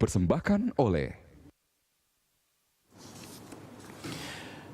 dipersembahkan oleh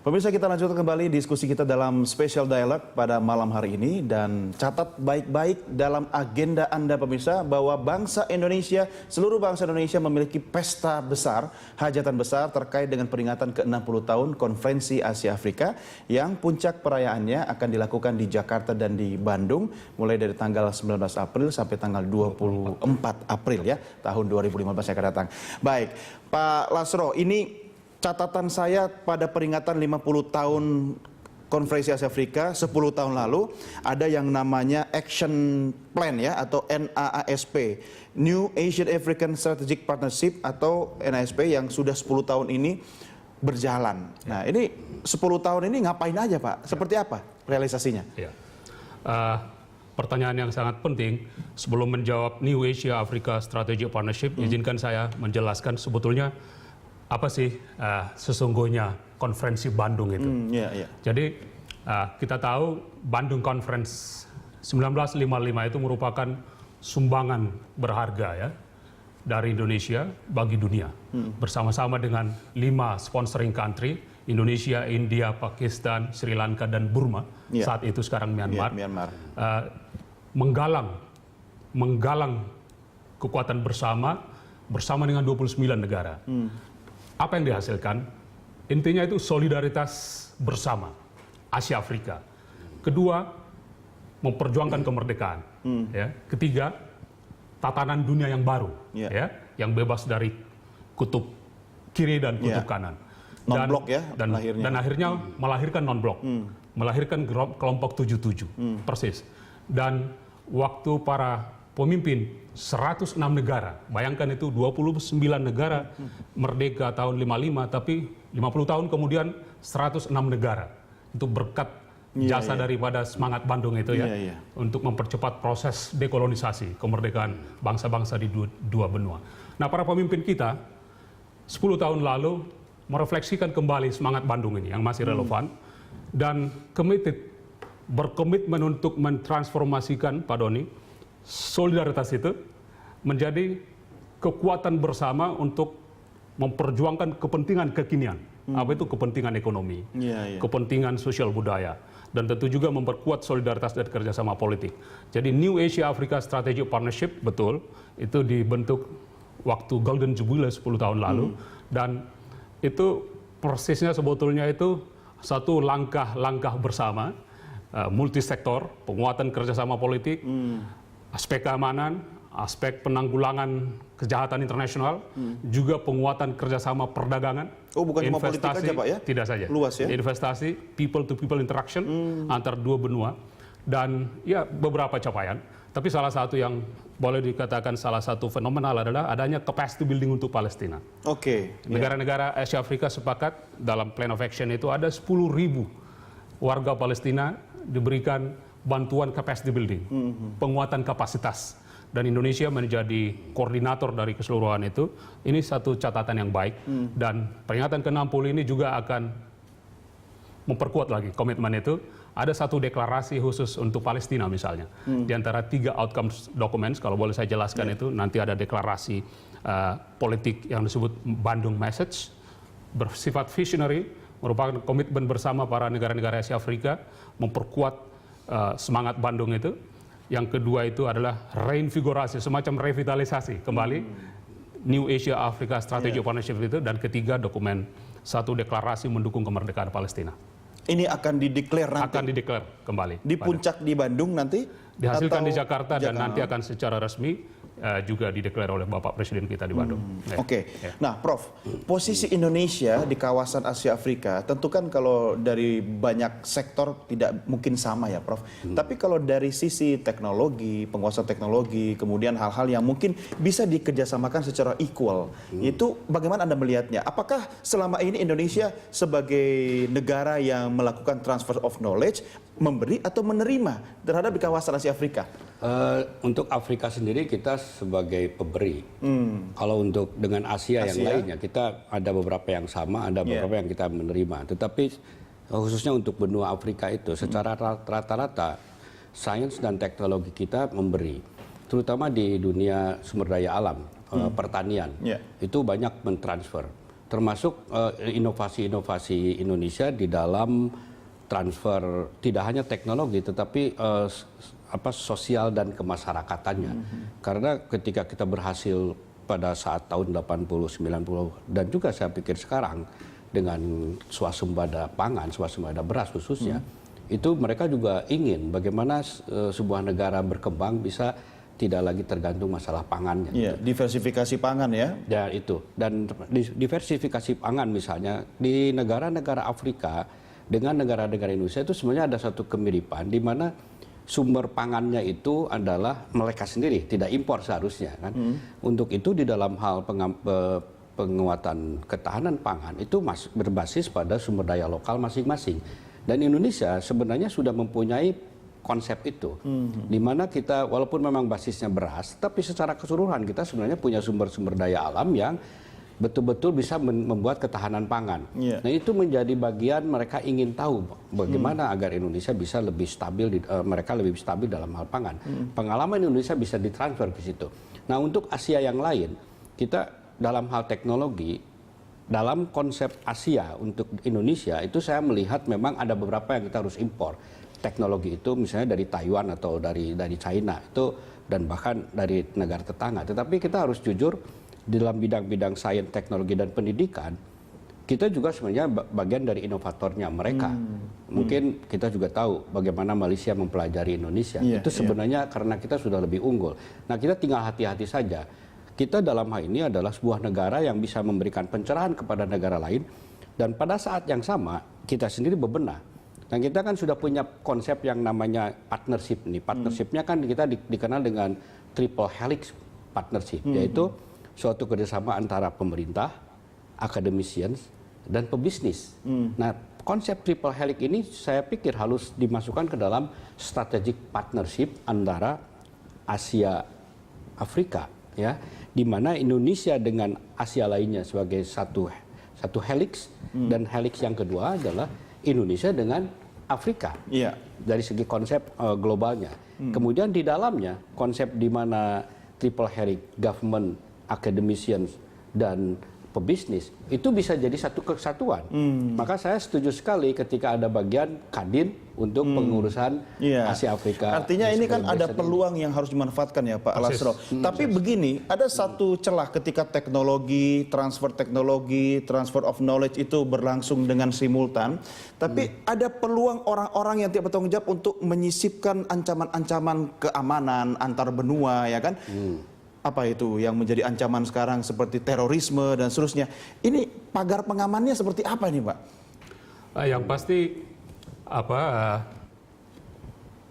Pemirsa, kita lanjutkan kembali diskusi kita dalam Special Dialogue pada malam hari ini. Dan catat baik-baik dalam agenda Anda pemirsa bahwa bangsa Indonesia, seluruh bangsa Indonesia memiliki pesta besar, hajatan besar terkait dengan peringatan ke-60 tahun Konferensi Asia Afrika yang puncak perayaannya akan dilakukan di Jakarta dan di Bandung mulai dari tanggal 19 April sampai tanggal 24 April ya, tahun 2015 yang akan datang. Baik, Pak Lasro, ini catatan saya pada peringatan 50 tahun Konferensi Asia Afrika 10 tahun lalu ada yang namanya Action Plan ya, atau NAASP, New Asian African Strategic Partnership atau NASP, yang sudah 10 tahun ini berjalan. Nah, ini 10 tahun ini ngapain aja Pak? Seperti apa realisasinya? Ya. Pertanyaan yang sangat penting. Sebelum menjawab New Asia Africa Strategic Partnership, izinkan saya menjelaskan sebetulnya apa sih sesungguhnya konferensi Bandung itu. Jadi kita tahu Bandung Conference 1955 itu merupakan sumbangan berharga ya dari Indonesia bagi dunia. Bersama-sama dengan 5 sponsoring country, Indonesia, India, Pakistan, Sri Lanka, dan Burma, saat itu sekarang Myanmar, menggalang kekuatan bersama dengan 29 negara. Apa yang dihasilkan? Intinya itu solidaritas bersama Asia Afrika. Kedua, memperjuangkan kemerdekaan. Ya. Ketiga, tatanan dunia yang baru, ya, yang bebas dari kutub kiri dan kutub kanan. Non-blok ya, dan akhirnya melahirkan non-blok, melahirkan kelompok 77, persis. Dan waktu para pemimpin 106 negara, bayangkan itu 29 negara merdeka tahun 55, tapi 50 tahun kemudian 106 negara. Itu berkat jasa daripada semangat Bandung itu ya, untuk mempercepat proses dekolonisasi, kemerdekaan bangsa-bangsa di dua benua. Nah, para pemimpin kita 10 tahun lalu merefleksikan kembali semangat Bandung ini yang masih relevan dan berkomitmen untuk mentransformasikan, Pak Doni, solidaritas itu menjadi kekuatan bersama untuk memperjuangkan kepentingan kekinian. Apa itu kepentingan ekonomi, kepentingan sosial budaya, dan tentu juga memperkuat solidaritas dan kerjasama politik. Jadi New Asia Africa Strategic Partnership, betul, itu dibentuk waktu Golden Jubilee 10 tahun lalu, dan itu persisnya sebetulnya itu satu langkah-langkah bersama, multisektor, penguatan kerjasama politik, aspek keamanan, aspek penanggulangan kejahatan internasional, juga penguatan kerjasama perdagangan. Oh, bukan cuma politik aja Pak ya? Tidak saja. Luas ya? Investasi, people to people interaction antar dua benua, dan ya beberapa capaian. Tapi salah satu yang boleh dikatakan salah satu fenomenal adalah adanya capacity building untuk Palestina. Negara-negara Asia Afrika sepakat dalam plan of action itu ada 10.000 warga Palestina diberikan bantuan capacity building, penguatan kapasitas. Dan Indonesia menjadi koordinator dari keseluruhan itu. Ini satu catatan yang baik. Dan peringatan ke-60 ini juga akan memperkuat lagi komitmen itu. Ada satu deklarasi khusus untuk Palestina misalnya. Di antara 3 outcomes documents, kalau boleh saya jelaskan itu, nanti ada deklarasi politik yang disebut Bandung Message, bersifat visionary, merupakan komitmen bersama para negara-negara Asia Afrika, memperkuat semangat Bandung itu. Yang kedua itu adalah reinvigorasi, semacam revitalisasi kembali New Asia Africa Strategic Partnership itu. Dan ketiga, dokumen satu deklarasi mendukung kemerdekaan Palestina. Ini akan dideklar nanti? Akan dideklar kembali. Di puncak di Bandung nanti? Dihasilkan di Jakarta dan nanti akan secara resmi juga dideklar oleh Bapak Presiden kita di Bandung. Nah Prof, posisi Indonesia di kawasan Asia Afrika tentu kan kalau dari banyak sektor tidak mungkin sama ya Prof. Tapi kalau dari sisi teknologi, penguasaan teknologi, kemudian hal-hal yang mungkin bisa dikerjasamakan secara equal, itu bagaimana Anda melihatnya? Apakah selama ini Indonesia sebagai negara yang melakukan transfer of knowledge, memberi atau menerima terhadap di kawasan Asia Afrika? Untuk Afrika sendiri kita sebagai pemberi. Kalau untuk dengan Asia yang lainnya kita ada beberapa yang sama, ada beberapa yang kita menerima. Tetapi khususnya untuk benua Afrika itu secara rata-rata sains dan teknologi kita memberi. terutama di dunia sumber daya alam, pertanian, itu banyak mentransfer. Termasuk inovasi-inovasi Indonesia di dalam transfer tidak hanya teknologi, tetapi sosial dan kemasyarakatannya. Karena ketika kita berhasil pada saat tahun 80, 90, dan juga saya pikir sekarang dengan swasembada pangan, swasembada beras khususnya, itu mereka juga ingin bagaimana sebuah negara berkembang bisa tidak lagi tergantung masalah pangannya. Iya, diversifikasi pangan ya. Ya itu. Dan diversifikasi pangan misalnya di negara-negara Afrika dengan negara-negara Indonesia itu sebenarnya ada satu kemiripan di mana sumber pangannya itu adalah mereka sendiri, tidak impor seharusnya kan. Untuk itu di dalam hal penguatan ketahanan pangan itu berbasis pada sumber daya lokal masing-masing. Dan Indonesia sebenarnya sudah mempunyai konsep itu, di mana kita walaupun memang basisnya beras, tapi secara keseluruhan kita sebenarnya punya sumber-sumber daya alam yang betul-betul bisa membuat ketahanan pangan. Nah itu menjadi bagian mereka ingin tahu bagaimana agar Indonesia bisa lebih stabil, mereka lebih stabil dalam hal pangan. Pengalaman Indonesia bisa ditransfer ke situ. Nah untuk Asia yang lain, kita dalam hal teknologi, dalam konsep Asia untuk Indonesia itu saya melihat memang ada beberapa yang kita harus impor. Teknologi itu misalnya dari Taiwan atau dari China itu dan bahkan dari negara tetangga. Tetapi kita harus jujur dalam bidang-bidang sains, teknologi dan pendidikan kita juga sebenarnya bagian dari inovatornya mereka. Mungkin kita juga tahu bagaimana Malaysia mempelajari Indonesia. Itu sebenarnya karena kita sudah lebih unggul. Nah kita tinggal hati-hati saja. Kita dalam hal ini adalah sebuah negara yang bisa memberikan pencerahan kepada negara lain dan pada saat yang sama kita sendiri bebenah. Dan kita kan sudah punya konsep yang namanya partnership nih. Partnershipnya kan kita dikenal dengan triple helix partnership, yaitu suatu kerjasama antara pemerintah, academicians, dan pebisnis. Nah, konsep triple helix ini saya pikir harus dimasukkan ke dalam strategic partnership antara Asia, Afrika, ya, di mana Indonesia dengan Asia lainnya sebagai satu helix, dan helix yang kedua adalah Indonesia dengan Afrika dari segi konsep globalnya. Kemudian di dalamnya konsep di mana triple helix government, academicians dan pebisnis itu bisa jadi satu kesatuan. Maka saya setuju sekali ketika ada bagian Kadin untuk pengurusan Asia Afrika. Artinya ini kan ada peluang yang harus dimanfaatkan ya Pak Lasro. Tapi begini, ada satu celah ketika teknologi, transfer of knowledge itu berlangsung dengan simultan. Tapi ada peluang orang-orang yang tidak bertanggung jawab untuk menyisipkan ancaman-ancaman keamanan antar benua ya kan. Apa itu yang menjadi ancaman sekarang seperti terorisme dan seterusnya. Ini pagar pengamannya seperti apa ini Pak? Yang pasti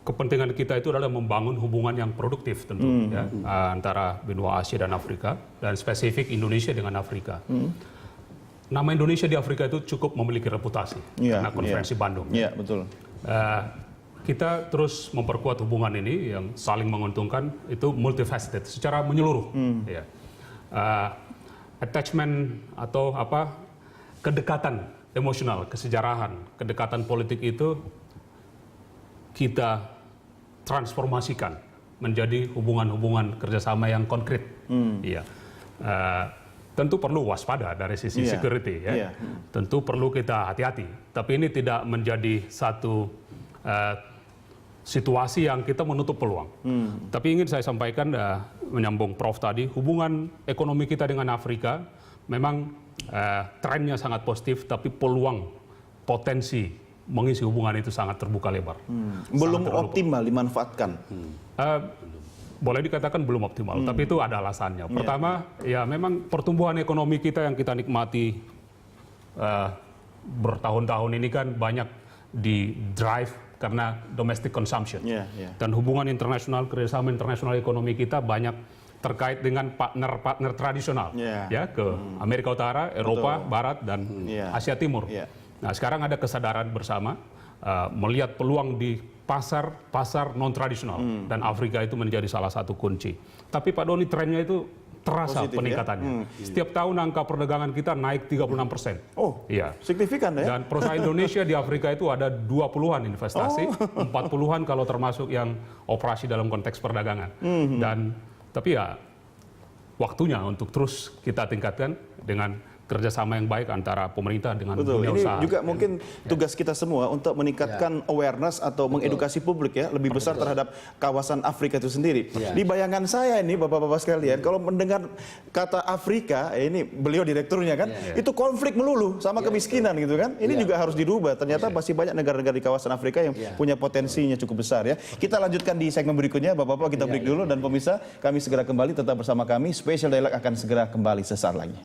kepentingan kita itu adalah membangun hubungan yang produktif tentu ya, antara benua Asia dan Afrika dan spesifik Indonesia dengan Afrika. Nama Indonesia di Afrika itu cukup memiliki reputasi karena konferensi Bandung. Iya betul. Kita terus memperkuat hubungan ini yang saling menguntungkan itu multifaceted secara menyeluruh. Ya. Attachment atau kedekatan emosional, kesejarahan, kedekatan politik itu kita transformasikan menjadi hubungan-hubungan kerjasama yang konkret. Iya. Tentu perlu waspada dari sisi security ya. Tentu perlu kita hati-hati. Tapi ini tidak menjadi satu situasi yang kita menutup peluang. Tapi ingin saya sampaikan, menyambung Prof tadi, hubungan ekonomi kita dengan Afrika memang trennya sangat positif, tapi peluang potensi mengisi hubungan itu sangat terbuka lebar. Belum optimal dimanfaatkan. Boleh dikatakan belum optimal, tapi itu ada alasannya. Pertama, ya memang pertumbuhan ekonomi kita yang kita nikmati bertahun-tahun ini kan banyak di drive karena domestic consumption. Dan hubungan internasional, kerjasama internasional ekonomi kita banyak terkait dengan partner-partner tradisional, ya ke Amerika Utara, Eropa Barat dan Asia Timur. Nah sekarang ada kesadaran bersama melihat peluang di pasar non tradisional dan Afrika itu menjadi salah satu kunci. Tapi Pak Doni trennya itu terasa Positif, ya? peningkatannya. Setiap tahun angka perdagangan kita naik 36%. Oh, iya. signifikan ya? Dan perusahaan Indonesia di Afrika itu ada 20-an investasi, 40-an kalau termasuk yang operasi dalam konteks perdagangan. Dan tapi ya waktunya untuk terus kita tingkatkan dengan kerjasama yang baik antara pemerintah dengan Betul. dunia Ini usaha. juga mungkin tugas kita semua untuk meningkatkan awareness atau mengedukasi publik ya lebih besar terhadap kawasan Afrika itu sendiri. Di bayangan saya ini bapak-bapak sekalian, kalau mendengar kata Afrika, ini beliau direkturnya kan, itu konflik melulu sama kemiskinan gitu kan. Ini juga harus dirubah. Ternyata masih banyak negara-negara di kawasan Afrika yang punya potensinya cukup besar ya. Kita lanjutkan di segmen berikutnya, bapak-bapak kita break dulu dan pemirsa kami segera kembali tetap bersama kami. Special Dialog akan segera kembali sesaat lagi.